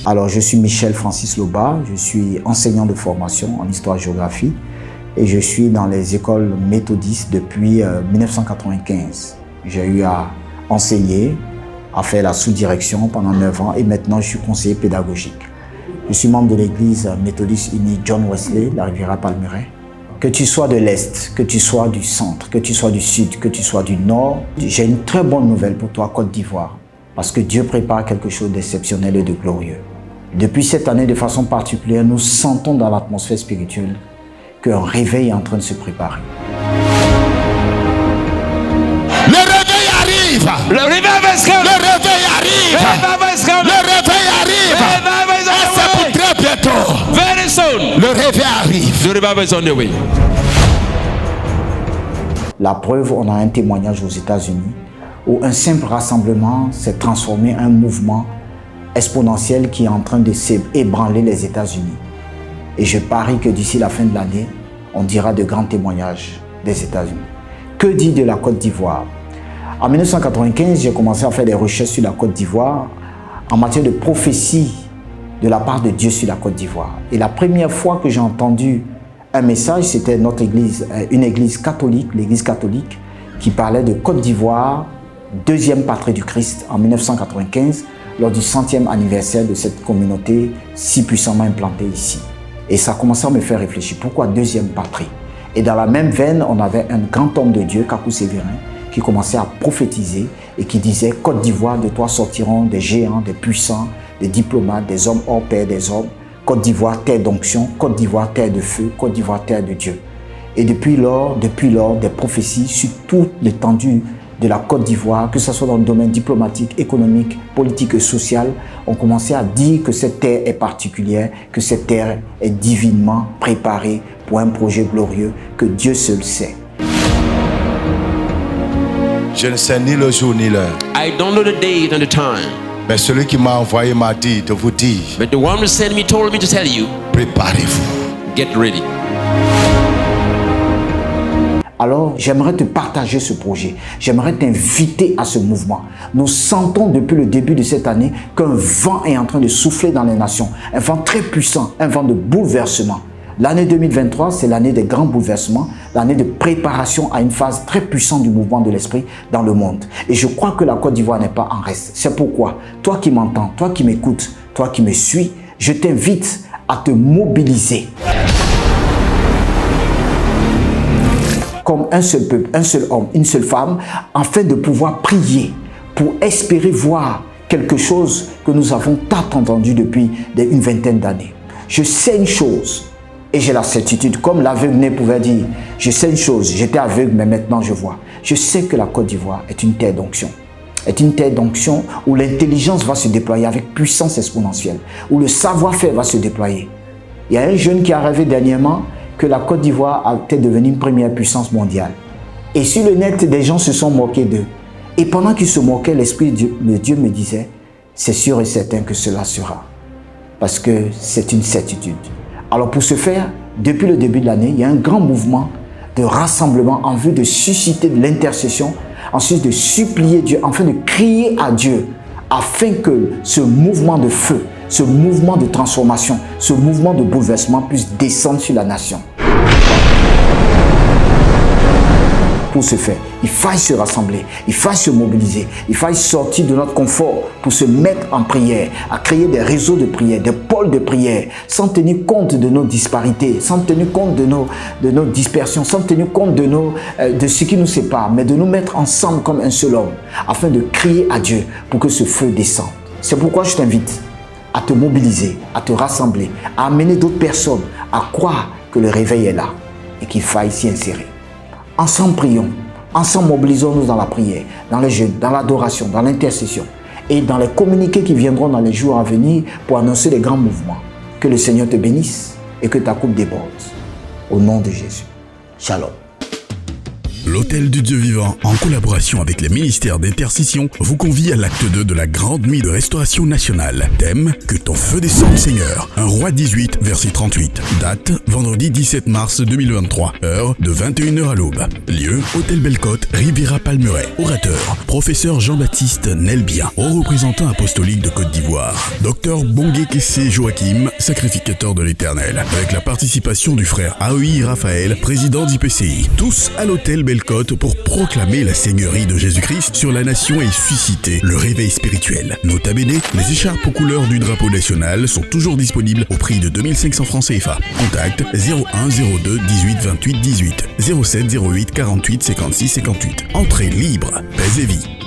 Alors, je suis Michel Francis Loba, je suis enseignant de formation en histoire-géographie et je suis dans les écoles méthodistes depuis 1995. J'ai eu à enseigner, à faire la sous-direction pendant 9 ans et maintenant je suis conseiller pédagogique. Je suis membre de l'église méthodiste unie John Wesley, la Riviera Palmeraie. Que tu sois de l'Est, que tu sois du centre, que tu sois du Sud, que tu sois du Nord, j'ai une très bonne nouvelle pour toi, Côte d'Ivoire. Parce que Dieu prépare quelque chose d'exceptionnel et de glorieux. Depuis cette année, de façon particulière, nous sentons dans l'atmosphère spirituelle qu'un réveil est en train de se préparer. Le réveil arrive! Le réveil is coming! Le réveil arrive! Le réveil is coming! Le réveil arrive! Et c'est pour très bientôt! Very soon! Le réveil arrive! The revival is on the way. La preuve, on a un témoignage aux États-Unis où un simple rassemblement s'est transformé en un mouvement exponentiel qui est en train de s'ébranler les États-Unis. Et je parie que d'ici la fin de l'année, on dira de grands témoignages des États-Unis. Que dit de la Côte d'Ivoire? En 1995, j'ai commencé à faire des recherches sur la Côte d'Ivoire en matière de prophétie de la part de Dieu sur la Côte d'Ivoire. Et la première fois que j'ai entendu un message, c'était notre église, une église catholique, l'église catholique, qui parlait de Côte d'Ivoire, deuxième patrie du Christ en 1995, lors du 100e anniversaire de cette communauté si puissamment implantée ici. Et ça a commencé à me faire réfléchir. Pourquoi deuxième patrie? Et dans la même veine, on avait un grand homme de Dieu, Kakou Sévérin, qui commençait à prophétiser et qui disait « Côte d'Ivoire, de toi sortiront des géants, des puissants, des diplomates, des hommes hors pair des hommes. Côte d'Ivoire, terre d'onction. Côte d'Ivoire, terre de feu. Côte d'Ivoire, terre de Dieu. » Et depuis lors, des prophéties sur toute l'étendue de la Côte d'Ivoire, que ce soit dans le domaine diplomatique, économique, politique et social, ont commencé à dire que cette terre est particulière, que cette terre est divinement préparée pour un projet glorieux que Dieu seul sait. Je ne sais ni le jour ni l'heure. I don't know the date and the time. Mais celui qui m'a envoyé m'a dit de vous dire, But the one who sent me told me to tell you, préparez-vous. get ready. Alors, j'aimerais te partager ce projet. J'aimerais t'inviter à ce mouvement. Nous sentons depuis le début de cette année qu'un vent est en train de souffler dans les nations. Un vent très puissant, un vent de bouleversement. L'année 2023, c'est l'année des grands bouleversements, l'année de préparation à une phase très puissante du mouvement de l'esprit dans le monde. Et je crois que la Côte d'Ivoire n'est pas en reste. C'est pourquoi, toi qui m'entends, toi qui m'écoutes, toi qui me suis, je t'invite à te mobiliser. Comme un seul peuple, un seul homme, une seule femme, afin de pouvoir prier pour espérer voir quelque chose que nous avons tant entendu depuis une vingtaine d'années. Je sais une chose et j'ai la certitude, comme l'aveugle pouvait dire, je sais une chose, j'étais aveugle mais maintenant je vois. Je sais que la Côte d'Ivoire est une terre d'onction. Est une terre d'onction où l'intelligence va se déployer avec puissance exponentielle, où le savoir-faire va se déployer. Il y a un jeune qui a rêvé dernièrement que la Côte d'Ivoire était devenue une première puissance mondiale. Et sur le net, des gens se sont moqués d'eux. Et pendant qu'ils se moquaient, l'Esprit de Dieu me disait, c'est sûr et certain que cela sera. Parce que c'est une certitude. Alors pour ce faire, depuis le début de l'année, il y a un grand mouvement de rassemblement en vue de susciter de l'intercession, ensuite de supplier Dieu, afin de crier à Dieu, afin que ce mouvement de feu, ce mouvement de transformation, ce mouvement de bouleversement puisse descendre sur la nation. Pour ce faire, il faille se rassembler, il faille se mobiliser, il faille sortir de notre confort pour se mettre en prière, à créer des réseaux de prière, des pôles de prière, sans tenir compte de nos disparités, sans tenir compte de nos dispersions, sans tenir compte de ce qui nous sépare, mais de nous mettre ensemble comme un seul homme, afin de crier à Dieu pour que ce feu descende. C'est pourquoi je t'invite à te mobiliser, à te rassembler, à amener d'autres personnes à croire que le réveil est là et qu'il faille s'y insérer. Ensemble prions, ensemble mobilisons-nous dans la prière, dans le jeûne, dans l'adoration, dans l'intercession et dans les communiqués qui viendront dans les jours à venir pour annoncer les grands mouvements. Que le Seigneur te bénisse et que ta coupe déborde. Au nom de Jésus. Shalom. L'Hôtel du Dieu Vivant, en collaboration avec les ministères d'Intercession, vous convie à l'acte 2 de la Grande Nuit de Restauration Nationale. Thème, que ton feu descende Seigneur. 1 Roi 18, verset 38. Date, vendredi 17 mars 2023. Heure, de 21h à l'aube. Lieu, Hôtel Bellecote, Riviera Palmeraie. Orateur, professeur Jean-Baptiste Nelbien, haut représentant apostolique de Côte d'Ivoire. Docteur Bongué Kessé Joachim, sacrificateur de l'Éternel. Avec la participation du frère Aoui Raphaël, président d'IPCI. Tous à l'Hôtel Bellecote pour proclamer la seigneurie de Jésus-Christ sur la nation et susciter le réveil spirituel. Nota bene, les écharpes aux couleurs du drapeau national sont toujours disponibles au prix de 2500 francs CFA. Contact 01 02 18 28 18 07 08 48 56 58. Entrée libre. Paix et vie.